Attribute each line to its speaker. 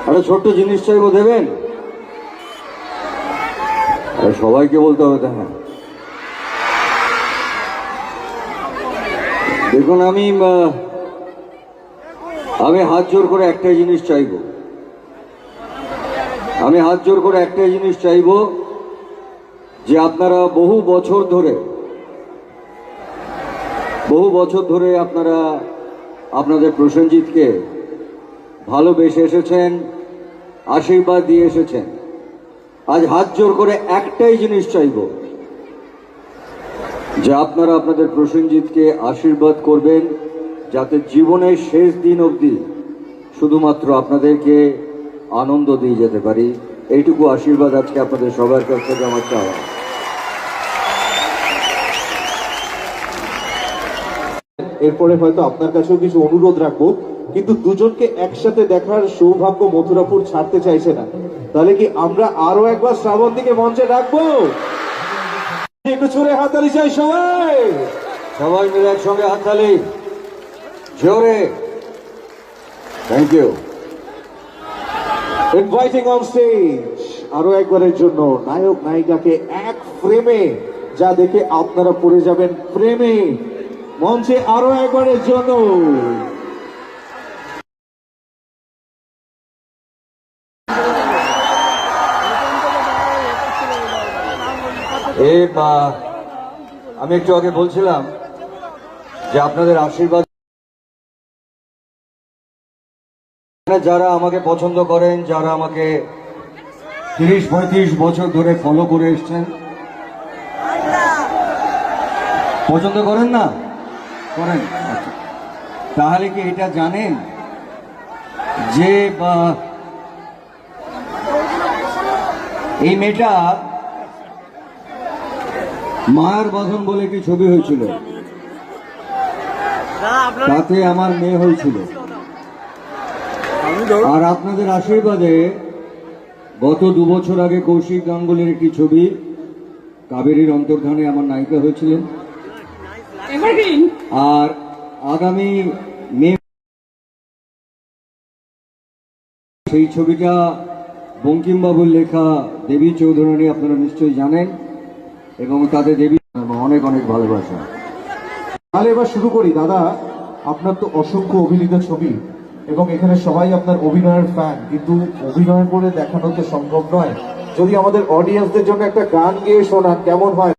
Speaker 1: একটা ছোট্ট জিনিস চাইবো, দেবেন? সবাইকে বলতে হবে তা? হ্যাঁ, দেখুন, আমি হাত জোর করে একটাই জিনিস চাইবো। আমি হাত জোর করে একটাই জিনিস চাইবো, যে আপনারা বহু বছর ধরে আপনারা আপনাদের প্রসেনজিৎকে ভালোবেসে এসেছেন, আশীর্বাদ দিয়ে এসেছেন। আজ হাত জোর করে একটাই জিনিস চাইবো, যে আপনারা আপনাদের প্রসেনজিৎকে আশীর্বাদ করবেন, যাতে জীবনের শেষ দিন অবধি শুধুমাত্র আপনাদেরকে আনন্দ দিয়ে যেতে পারি। এইটুকু আশীর্বাদ আজকে আপনাদের সবার কাছ থেকে আমার চাওয়া।
Speaker 2: এরপরে হয়তো আপনার কাছেও কিছু অনুরোধ রাখবো, কিন্তু দুজনকে একসাথে দেখার সৌভাগ্য মথুরাপুর ছাড়তে চাইছে না। তাহলে কি আমরা আরো একবার শ্রাবন্তীকে মঞ্চে ডাকবো? একটু জোরে হাততালি চাই
Speaker 1: সবাই মিলে একসঙ্গে হাততালি, জোরে। Thank you.
Speaker 2: Inviting on stage আরো একবারের জন্য নায়ক নায়িকাকে এক ফ্রেমে, যা দেখে আপনারা পড়ে যাবেন প্রেমে। মঞ্চে আরো একবারের জন্য
Speaker 1: আমি একটু আগে বলছিলাম যে আপনাদের আশীর্বাদ, যারা আমাকে পছন্দ করেন, যারা আমাকে 30-35 বছর ধরে ফলো করে এসছেন, পছন্দ করেন না? করেন? আচ্ছা, তাহলে কি এটা জানেন যে এই মেয়েটা মায়ের বাঁধন বলে একটি ছবি হয়েছিল, তাতে আমার মেয়ে হয়েছিল। আর আপনাদের আশীর্বাদে গত 2 বছর আগে কৌশিক গাঙ্গুলির একটি ছবি কাবেরীর অন্তর্ধানে আমার নায়িকা হয়েছিলেন। আর আগামী মে সেই ছবিটা বঙ্কিমবাবুর লেখা দেবী চৌধুরানী, আপনারা নিশ্চয়ই জানেন, এবং তাদের দেবী অনেক অনেক ভালোবাসা।
Speaker 2: তাহলে এবার শুরু করি। দাদা, আপনার তো অসংখ্য অভিনীত ছবি এবং এখানে সবাই আপনার অভিনয়ের ফ্যান, কিন্তু অভিনয় করে দেখানো তো সম্ভব নয়। যদি আমাদের অডিয়েন্সদের জন্য একটা গান গেয়ে শোনান কেমন হয়?